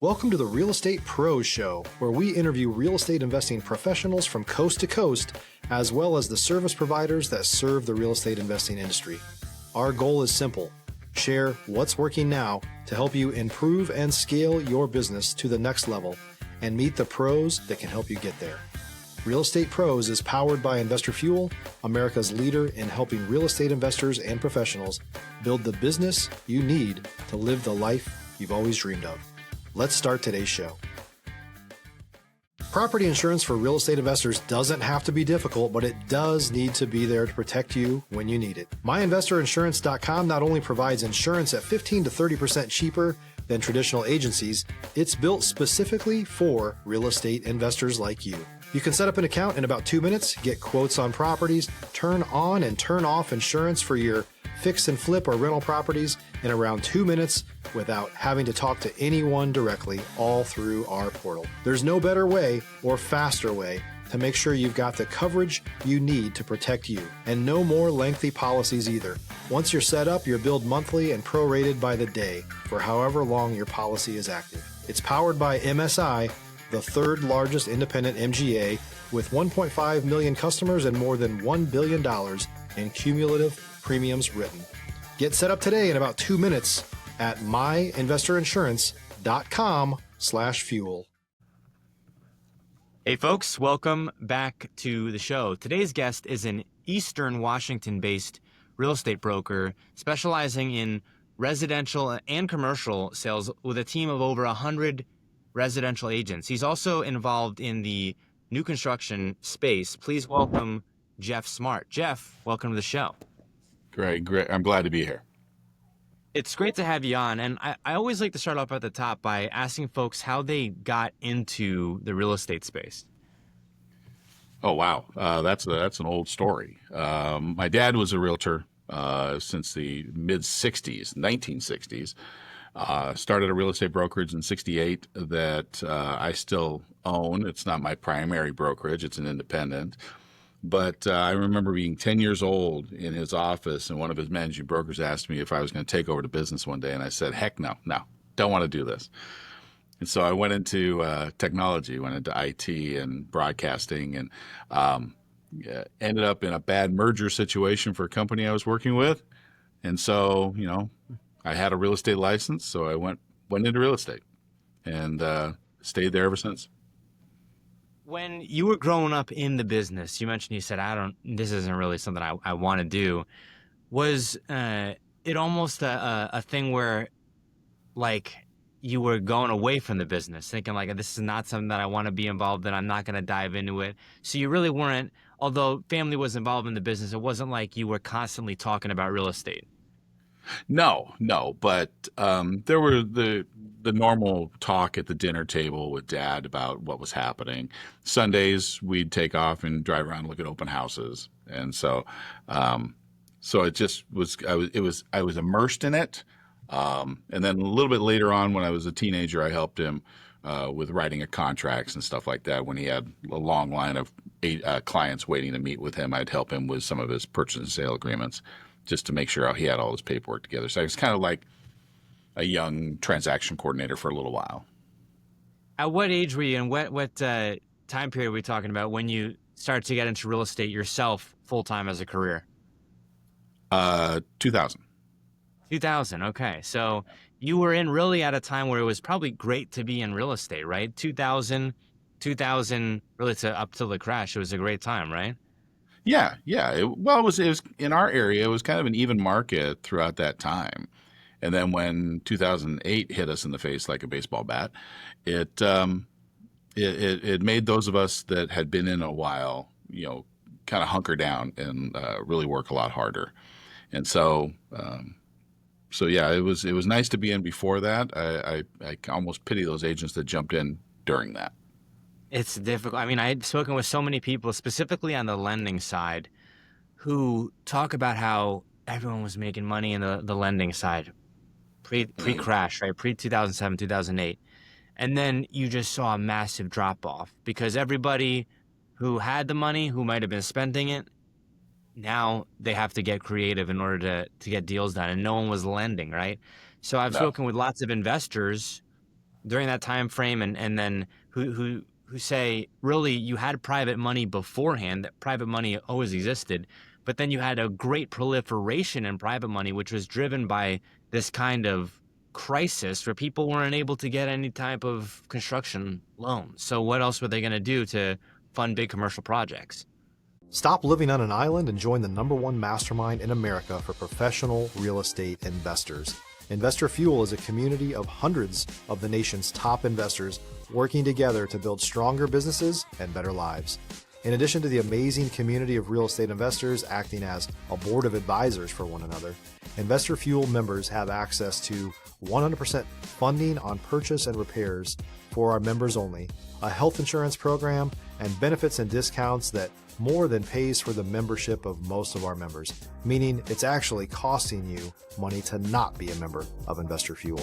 Welcome to the Real Estate Pros Show, where we interview real estate investing professionals from coast to coast, as well as the service providers that serve the real estate investing industry. Our goal is simple: share what's working now to help you improve and scale your business to the next level and meet the pros that can help you get there. Real Estate Pros is powered by Investor Fuel, America's leader in helping real estate investors and professionals build the business you need to live the life you've always dreamed of. Let's start today's show. Property insurance for real estate investors doesn't have to be difficult, but it does need to be there to protect you when you need it. MyInvestorInsurance.com not only provides insurance at 15 to 30% cheaper than traditional agencies, it's built specifically for real estate investors like you. You can set up an account in about 2 minutes, get quotes on properties, turn on and turn off insurance for your fix and flip or rental properties in around 2 minutes without having to talk to anyone directly, all through our portal. There's no better way or faster way to make sure you've got the coverage you need to protect you, and no more lengthy policies either. Once you're set up, you're billed monthly and prorated by the day for however long your policy is active. It's powered by MSI, the third largest independent MGA, with 1.5 million customers and more than $1 billion in cumulative premiums written. Get set up today in about 2 minutes at myinvestorinsurance.com/fuel. Hey folks, welcome back to the show. Today's guest is an Eastern Washington-based real estate broker specializing in residential and commercial sales with a team of over 100 residential agents. He's also involved in the new construction space. Please welcome Jeff Smart. Jeff, welcome to the show. Great. I'm glad to be here. It's great to have you on. And I always like to start off at the top by asking folks how they got into the real estate space. Oh, wow. That's an old story. My dad was a realtor since the mid-'60s, 1960s. Started a real estate brokerage in 68 that I still own. It's not my primary brokerage. It's an independent. But I remember being 10 years old in his office, and one of his managing brokers asked me if I was going to take over the business one day. And I said, heck no, don't want to do this. And so I went into technology, went into IT and broadcasting, and ended up in a bad merger situation for a company I was working with. And so, I had a real estate license, so I went into real estate and stayed there ever since. When you were growing up in the business, you mentioned, you said, this isn't really something I want to do. Was it almost a thing where, like, you were going away from the business, thinking, like, this is not something that I want to be involved in, I'm not going to dive into it? So you really weren't, although family was involved in the business, it wasn't like you were constantly talking about real estate. No, but there were the normal talk at the dinner table with Dad about what was happening. Sundays we'd take off and drive around and look at open houses, and so it just was. I was immersed in it, and then a little bit later on, when I was a teenager, I helped him with writing of contracts and stuff like that. When he had a long line of clients waiting to meet with him, I'd help him with some of his purchase and sale agreements, just to make sure he had all his paperwork together. So I was kind of like a young transaction coordinator for a little while. At what age were you, and what time period were we talking about when you started to get into real estate yourself full-time as a career? 2000. 2000, okay. So you were in really at a time where it was probably great to be in real estate, right? 2000, really up till the crash, it was a great time, right? Yeah. It was in our area. It was kind of an even market throughout that time, and then when 2008 hit us in the face like a baseball bat, it made those of us that had been in a while, kind of hunker down and really work a lot harder. And so yeah, it was nice to be in before that. I almost pity those agents that jumped in during that. It's difficult. I mean, I'd spoken with so many people, specifically on the lending side, who talk about how everyone was making money in the lending side pre-crash, right? Pre-2007, 2008. And then you just saw a massive drop-off because everybody who had the money, who might have been spending it, now they have to get creative in order to get deals done. And no one was lending, right? So I've spoken with lots of investors during that time frame, and then who say really you had private money beforehand, that private money always existed, but then you had a great proliferation in private money, which was driven by this kind of crisis where people weren't able to get any type of construction loan. So what else were they going to do to fund big commercial projects? Stop living on an island and join the #1 mastermind in America for professional real estate investors. Investor Fuel is a community of hundreds of the nation's top investors working together to build stronger businesses and better lives. In addition to the amazing community of real estate investors acting as a board of advisors for one another, Investor Fuel members have access to 100% funding on purchase and repairs for our members only, a health insurance program, and benefits and discounts that more than pays for the membership of most of our members, meaning it's actually costing you money to not be a member of Investor Fuel.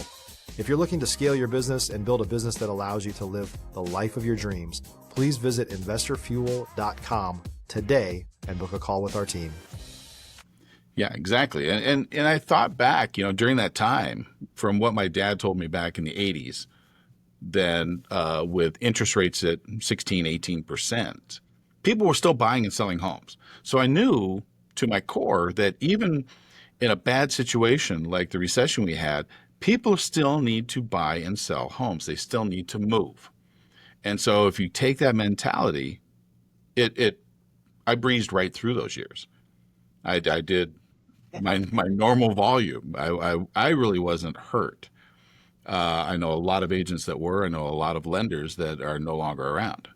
If you're looking to scale your business and build a business that allows you to live the life of your dreams, please visit investorfuel.com today and book a call with our team. Yeah, exactly. And I thought back, during that time, from what my dad told me back in the 80s, then with interest rates at 16, 18%, people were still buying and selling homes. So I knew to my core that even in a bad situation like the recession we had, people still need to buy and sell homes. They still need to move. And so if you take that mentality, I breezed right through those years. I did my normal volume. I really wasn't hurt. I know a lot of agents that were. I know a lot of lenders that are no longer around.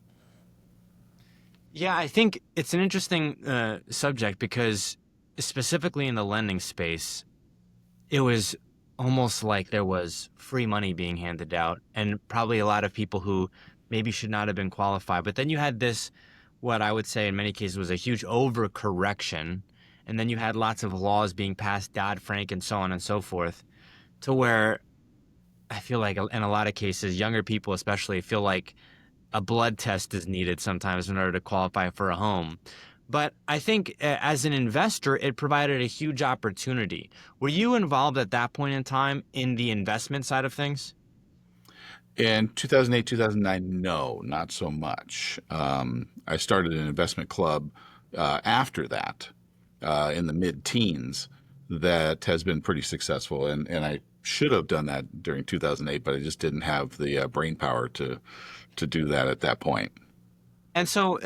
Yeah, I think it's an interesting subject because specifically in the lending space, it was almost like there was free money being handed out and probably a lot of people who maybe should not have been qualified. But then you had this, what I would say in many cases was a huge overcorrection. And then you had lots of laws being passed, Dodd-Frank and so on and so forth, to where I feel like in a lot of cases, younger people especially feel like a blood test is needed sometimes in order to qualify for a home. But I think as an investor, it provided a huge opportunity. Were you involved at that point in time in the investment side of things? In 2008, 2009, no, not so much. I started an investment club after that in the mid-teens that has been pretty successful. And I should have done that during 2008, but I just didn't have the brain power to do that at that point. And so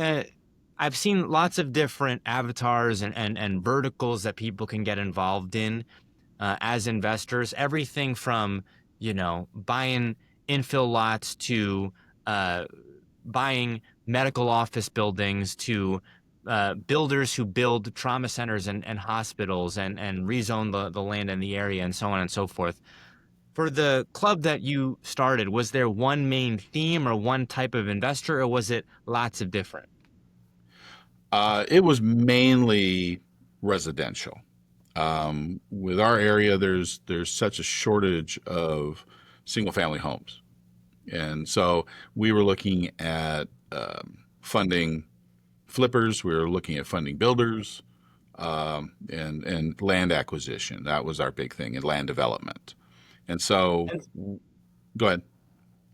I've seen lots of different avatars and verticals that people can get involved in as investors. Everything from, buying infill lots to buying medical office buildings to builders who build trauma centers and hospitals and rezone the land in the area and so on and so forth. For the club that you started, was there one main theme or one type of investor, or was it lots of different? It was mainly residential. With our area, there's such a shortage of single-family homes. And so we were looking at funding flippers. We were looking at funding builders and land acquisition. That was our big thing, and land development. And so, go ahead.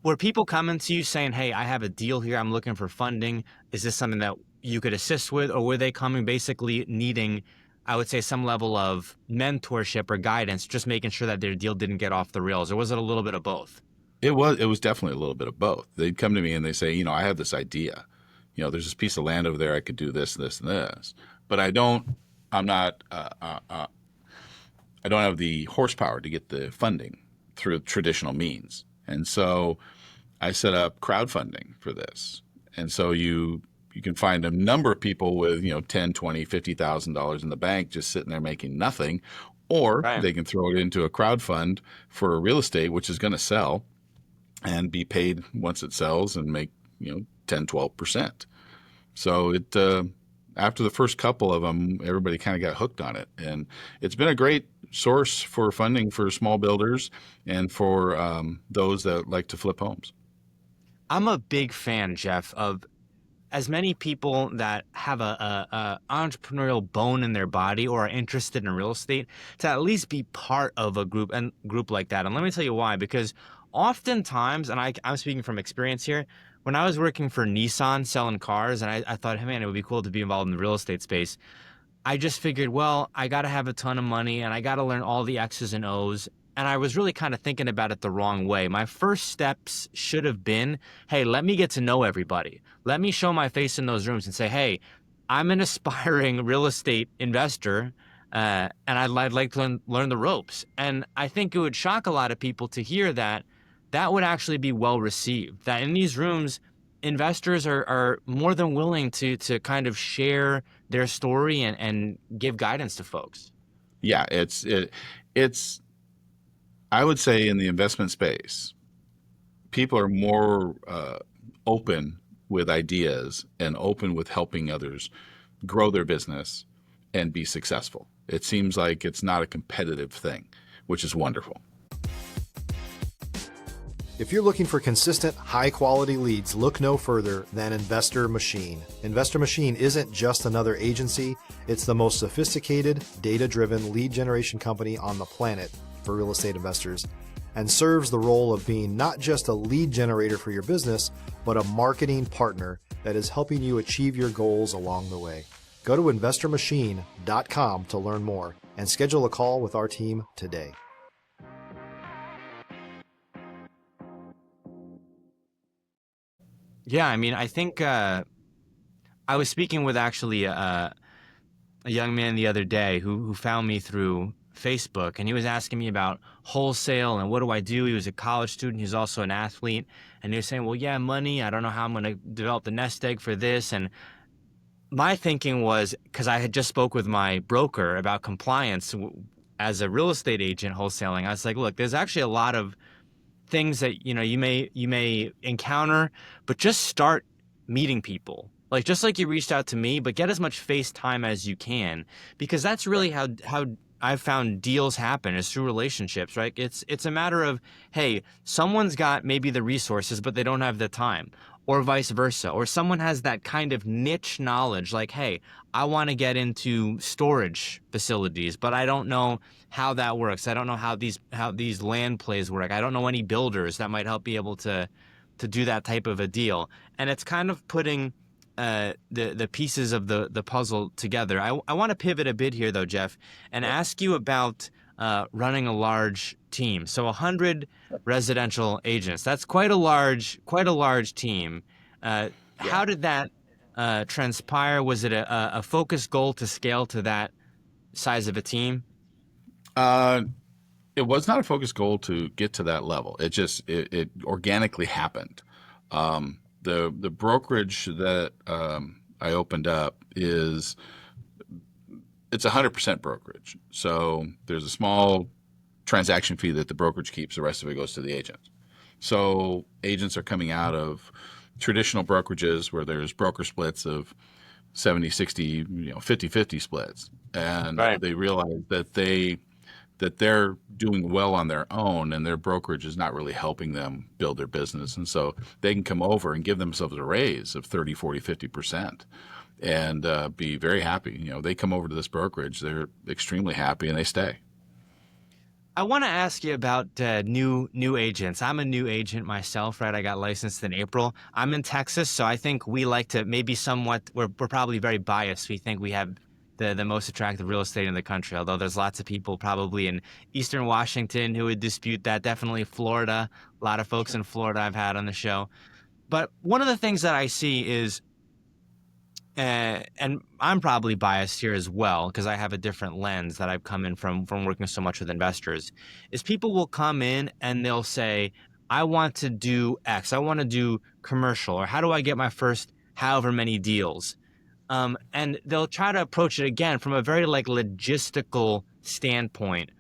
Were people coming to you saying, hey, I have a deal here, I'm looking for funding. Is this something that you could assist with? Or were they coming basically needing, I would say, some level of mentorship or guidance, just making sure that their deal didn't get off the rails? Or was it a little bit of both? It was definitely a little bit of both. They'd come to me and they say, I have this idea. There's this piece of land over there. I could do this, this, and this. But I don't have the horsepower to get the funding through traditional means. And so I set up crowdfunding for this. And so you can find a number of people with, $10, $20, $50,000 in the bank just sitting there making nothing, or Right. They can throw it into a crowdfund for real estate, which is going to sell and be paid once it sells and make, 10, 12%. So after the first couple of them, everybody kind of got hooked on it. And it's been a great source for funding for small builders and for those that like to flip homes. I'm a big fan, Jeff, of as many people that have a entrepreneurial bone in their body or are interested in real estate to at least be part of a group like that. And let me tell you why, because oftentimes, and I'm speaking from experience here, when I was working for Nissan selling cars, and I thought, hey man, it would be cool to be involved in the real estate space. I just figured, well, I got to have a ton of money and I got to learn all the X's and O's. And I was really kind of thinking about it the wrong way. My first steps should have been, hey, let me get to know everybody. Let me show my face in those rooms and say, hey, I'm an aspiring real estate investor, and I'd like to learn the ropes. And I think it would shock a lot of people to hear that that would actually be well received. That in these rooms, investors are more than willing to kind of share their story and give guidance to folks. Yeah, it's I would say in the investment space, people are more open with ideas and open with helping others grow their business and be successful. It seems like it's not a competitive thing, which is wonderful. If you're looking for consistent, high-quality leads, look no further than Investor Machine. Investor Machine isn't just another agency. It's the most sophisticated, data-driven lead generation company on the planet for real estate investors, and serves the role of being not just a lead generator for your business, but a marketing partner that is helping you achieve your goals along the way. Go to investormachine.com to learn more and schedule a call with our team today. Yeah, I mean, I think I was speaking with actually a young man the other day who found me through Facebook, and he was asking me about wholesale and what do I do. He was a college student. He's also an athlete. And he was saying, well, yeah, money. I don't know how I'm going to develop the nest egg for this. And my thinking was, because I had just spoke with my broker about compliance as a real estate agent wholesaling, I was like, look, there's actually a lot of things that you may encounter, but just start meeting people. Like just like you reached out to me, but get as much face time as you can, because that's really how I've found deals happen, is through relationships, right? It's a matter of, hey, someone's got maybe the resources, but they don't have the time, or vice versa, or someone has that kind of niche knowledge, like, hey, I want to get into storage facilities, but I don't know how that works. I don't know how these land plays work. I don't know any builders that might help be able to do that type of a deal. And it's kind of putting the pieces of the puzzle together. I want to pivot a bit here though, Jeff, and ask you about running a large team. So 100 residential agents. That's quite a large team. How did that transpire? Was it a focused goal to scale to that size of a team? It was not a focused goal to get to that level. It organically happened. The brokerage that I opened up it's 100% brokerage. So there's a small transaction fee that the brokerage keeps. The rest of it goes to the agent. So agents are coming out of traditional brokerages where there's broker splits of 70, 60, 50-50 splits. And They realize that they're doing well on their own, and their brokerage is not really helping them build their business. And so they can come over and give themselves a raise of 30, 40, 50% and be very happy. They come over to this brokerage, they're extremely happy, and they stay. I want to ask you about new agents. I'm a new agent myself, right? I got licensed in April. I'm in Texas, so I think we like to maybe somewhat, we're probably very biased. We think we have the most attractive real estate in the country, although there's lots of people probably in Eastern Washington who would dispute that. Definitely Florida. A lot of folks in Florida I've had on the show. But one of the things that I see is, and I'm probably biased here as well because I have a different lens that I've come in from working so much with investors, is people will come in and they'll say, I want to do X. I want to do commercial, or how do I get my first however many deals? And they'll try to approach it again from a very logistical standpoint,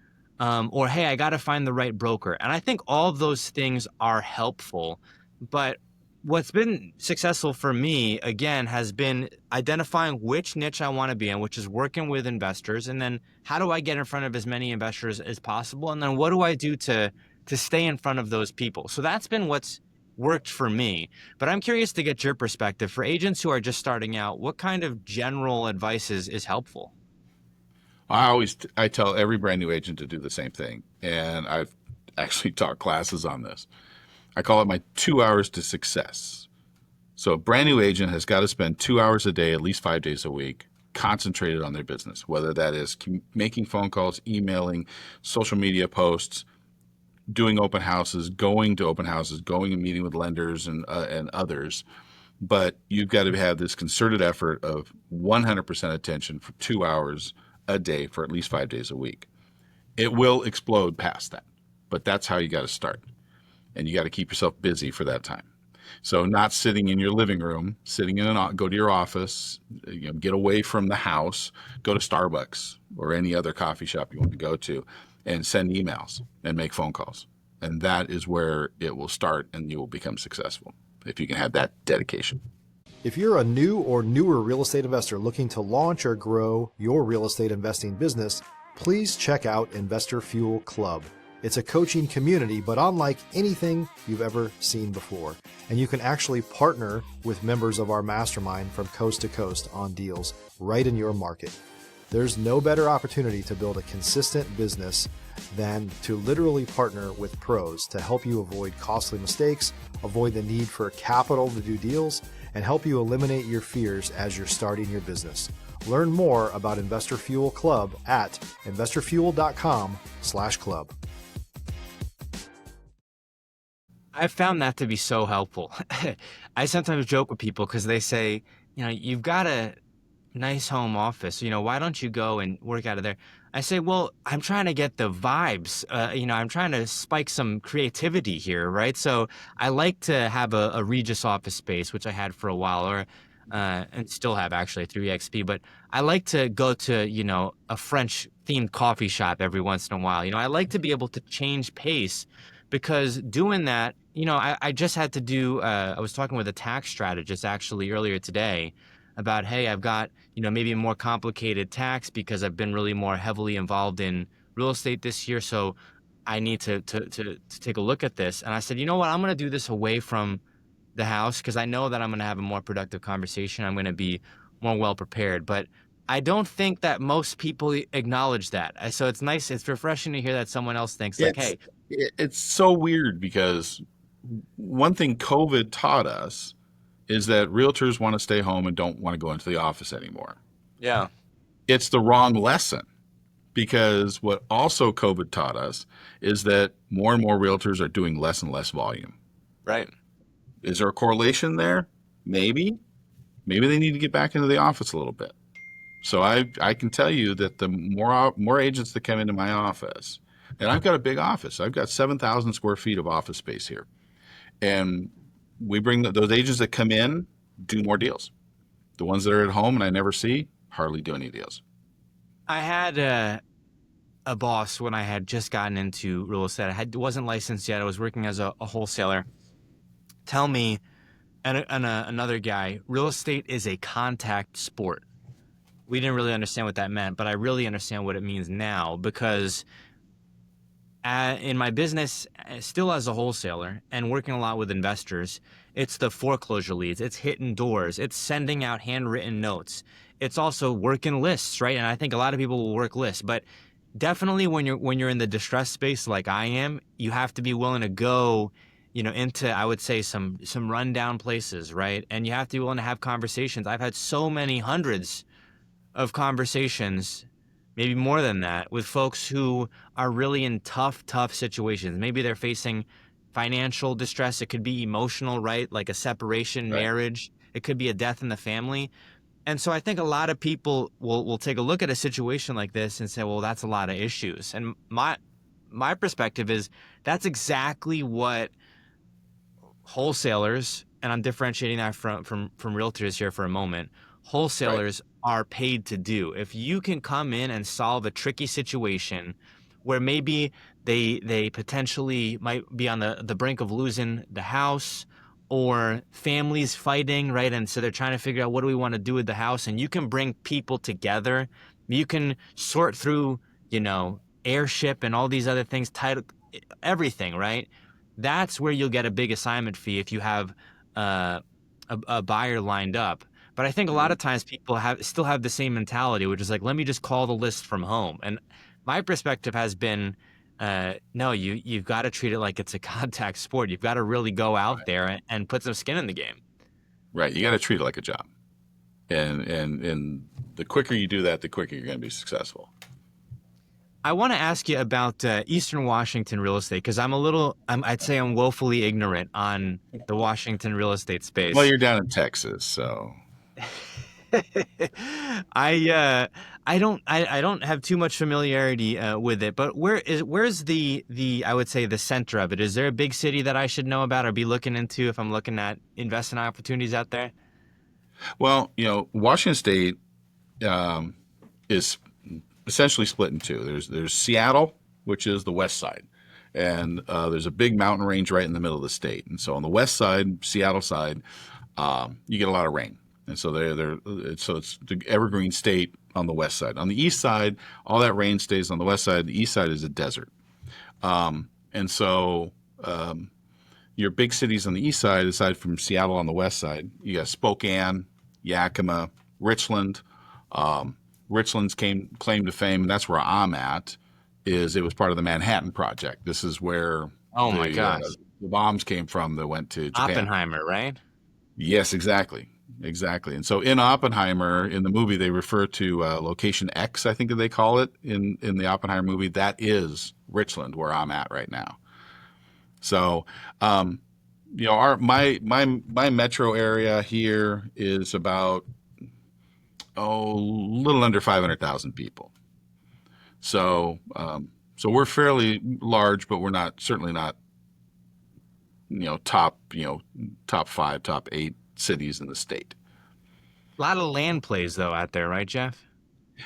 or, hey, I got to find the right broker. And I think all of those things are helpful. But what's been successful for me, again, has been identifying which niche I want to be in, which is working with investors. And then how do I get in front of as many investors as possible? And then what do I do to stay in front of those people? So that's been what's worked for me. But I'm curious to get your perspective. For agents who are just starting out, what kind of general advice is helpful? I tell every brand new agent to do the same thing. And actually taught classes on this. I call it my 2 hours to success. So a brand new agent has got to spend 2 hours a day, at least 5 days a week, concentrated on their business, whether that is making phone calls, emailing, social media posts, doing open houses, going to open houses, going and meeting with lenders and others. But you've got to have this concerted effort of 100% attention for 2 hours a day for at least 5 days a week. It will explode past that, but that's how you got to start. And you got to keep yourself busy for that time. So not sitting in your living room, go to your office, get away from the house, go to Starbucks or any other coffee shop you want to go to and send emails and make phone calls. And that is where it will start and you will become successful if you can have that dedication. If you're a new or newer real estate investor looking to launch or grow your real estate investing business, please check out Investor Fuel Club. It's a coaching community, but unlike anything you've ever seen before. And you can actually partner with members of our mastermind from coast to coast on deals right in your market. There's no better opportunity to build a consistent business than to literally partner with pros to help you avoid costly mistakes, avoid the need for capital to do deals, and help you eliminate your fears as you're starting your business. Learn more about Investor Fuel Club at investorfuel.com/club. I've found that to be so helpful. I sometimes joke with people because they say, you've got a nice home office, why don't you go and work out of there? I say, well, I'm trying to get the vibes, I'm trying to spike some creativity here, right? So I like to have a Regis office space, which I had for a while, or and still have actually through EXP, but I like to go to, a French themed coffee shop every once in a while. I like to be able to change pace because doing that, I just had to do, I was talking with a tax strategist actually earlier today about, hey, I've got, maybe a more complicated tax because I've been really more heavily involved in real estate this year. So I need to take a look at this. And I said, you know what, I'm going to do this away from the house because I know that I'm going to have a more productive conversation. I'm going to be more well prepared. But I don't think that most people acknowledge that. So it's nice. It's refreshing to hear that someone else thinks hey. It's so weird because one thing COVID taught us is that realtors want to stay home and don't want to go into the office anymore. Yeah. It's the wrong lesson because what also COVID taught us is that more and more realtors are doing less and less volume. Right. Is there a correlation there? Maybe they need to get back into the office a little bit. So I can tell you that the more agents that come into my office, and I've got a big office. I've got 7,000 square feet of office space here. And we bring those agents that come in, do more deals. The ones that are at home and I never see, hardly do any deals. I had a boss when I had just gotten into real estate. I wasn't licensed yet. I was working as a wholesaler. Tell me, and another guy, real estate is a contact sport. We didn't really understand what that meant, but I really understand what it means now because in my business, still as a wholesaler and working a lot with investors, it's the foreclosure leads, it's hitting doors, it's sending out handwritten notes. It's also working lists, right? And I think a lot of people will work lists, but definitely when you're in the distress space like I am, you have to be willing to go, into, I would say, some rundown places, right? And you have to be willing to have conversations. I've had so many hundreds of conversations, maybe more than that, with folks who are really in tough situations. Maybe they're facing financial distress. It could be emotional, right? Like a separation, Right. marriage. It could be a death in the family. And so I think a lot of people will take a look at a situation like this and say, well, that's a lot of issues. And my perspective is that's exactly what wholesalers, and I'm differentiating that from realtors here for a moment, wholesalers are paid to do. If you can come in and solve a tricky situation where maybe they potentially might be on the brink of losing the house or families fighting, right? And so they're trying to figure out what do we want to do with the house, and you can bring people together. You can sort through, airship and all these other things, title, everything, right? That's where you'll get a big assignment fee if you have a buyer lined up. But I think a lot of times people still have the same mentality, which is like, let me just call the list from home. And my perspective has been, no, you've got to treat it like it's a contact sport. You've got to really go out Right. there and put some skin in the game. Right. You got to treat it like a job. And the quicker you do that, the quicker you're going to be successful. I want to ask you about Eastern Washington real estate, because I'd say I'm woefully ignorant on the Washington real estate space. Well, you're down in Texas, so I don't have too much familiarity with it, but where's the I would say the center of it? Is there a big city that I should know about or be looking into if I'm looking at investment opportunities out there? well, Washington State is essentially split in two. There's Seattle, which is the west side, and there's a big mountain range right in the middle of the state. And so on the west side, Seattle side, you get a lot of rain, and so it's the evergreen state on the west side. On the east side, all that rain stays on the west side. The east side is a desert, and so your big cities on the east side, aside from Seattle on the west side, you got Spokane, Yakima, Richland. Richland's claim to fame, and that's where I'm at, is it was part of the Manhattan Project. This is where Oh my gosh. The bombs came from that went to Japan. Oppenheimer, right? Yes, exactly. And so in Oppenheimer, in the movie, they refer to Location X, I think they call it in the Oppenheimer movie. That is Richland, where I'm at right now. So, my metro area here is about a little under 500,000 people. So we're fairly large, but we're certainly not, top 5, top 8 cities in the state. A lot of land plays though out there, right, Jeff?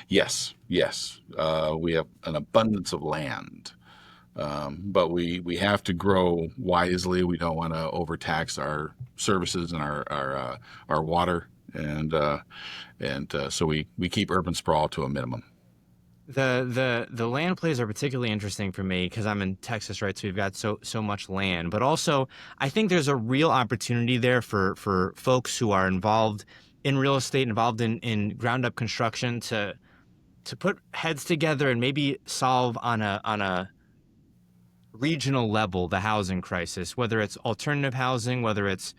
Yes. We have an abundance of land, but we have to grow wisely. We don't want to overtax our services and our water, and so we keep urban sprawl to a minimum. The land plays are particularly interesting for me because I'm in Texas, right? So we've got so much land, but also I think there's a real opportunity there for folks who are involved in real estate, involved in ground up construction to put heads together and maybe solve on a regional level the housing crisis, whether it's alternative housing, whether it's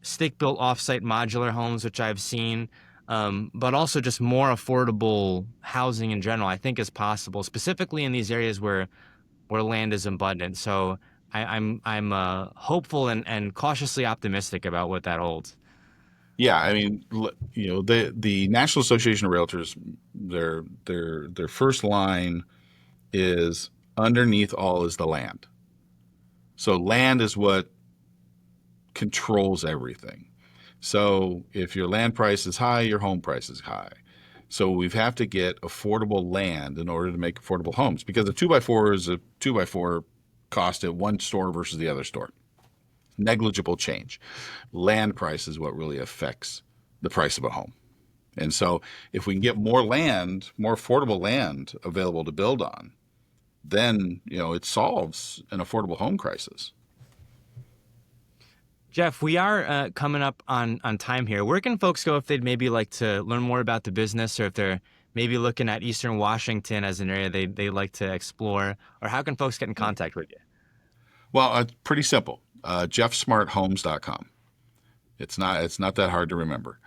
stick-built off-site modular homes, which I've seen, but also just more affordable housing in general, I think is possible, specifically in these areas where land is abundant. So I'm hopeful and cautiously optimistic about what that holds. Yeah, I mean, the National Association of Realtors, their first line is underneath all is the land. So land is what controls everything. So if your land price is high, your home price is high. So we have to get affordable land in order to make affordable homes, because a 2x4 is a 2x4 cost at one store versus the other store. Negligible change. Land price is what really affects the price of a home. And so if we can get more land, more affordable land available to build on, then, it solves an affordable home crisis. Jeff, we are coming up on time here. Where can folks go if they'd maybe like to learn more about the business, or if they're maybe looking at Eastern Washington as an area they like to explore, or how can folks get in contact with you? Well, it's pretty simple. JeffSmartHomes.com. It's not that hard to remember.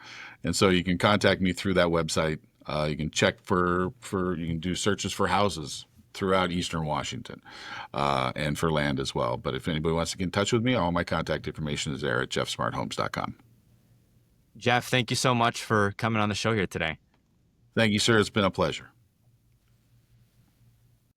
And so you can contact me through that website. You can check you can do searches for houses throughout Eastern Washington, and for land as well. But if anybody wants to get in touch with me, all my contact information is there at JeffSmartHomes.com. Jeff, thank you so much for coming on the show here today. Thank you, sir. It's been a pleasure.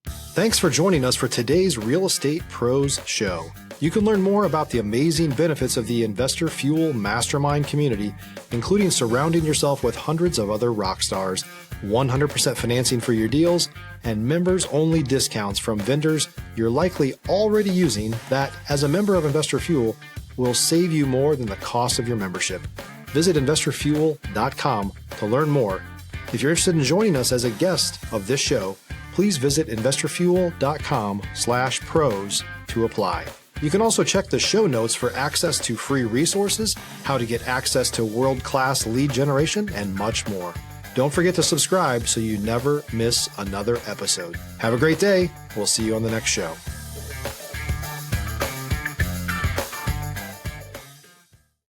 Thanks for joining us for today's Real Estate Pros Show. You can learn more about the amazing benefits of the Investor Fuel Mastermind community, including surrounding yourself with hundreds of other rock stars, 100% financing for your deals, and members-only discounts from vendors you're likely already using that, as a member of Investor Fuel, will save you more than the cost of your membership. Visit investorfuel.com to learn more. If you're interested in joining us as a guest of this show, please visit investorfuel.com/pros to apply. You can also check the show notes for access to free resources, how to get access to world-class lead generation, and much more. Don't forget to subscribe so you never miss another episode. Have a great day. We'll see you on the next show.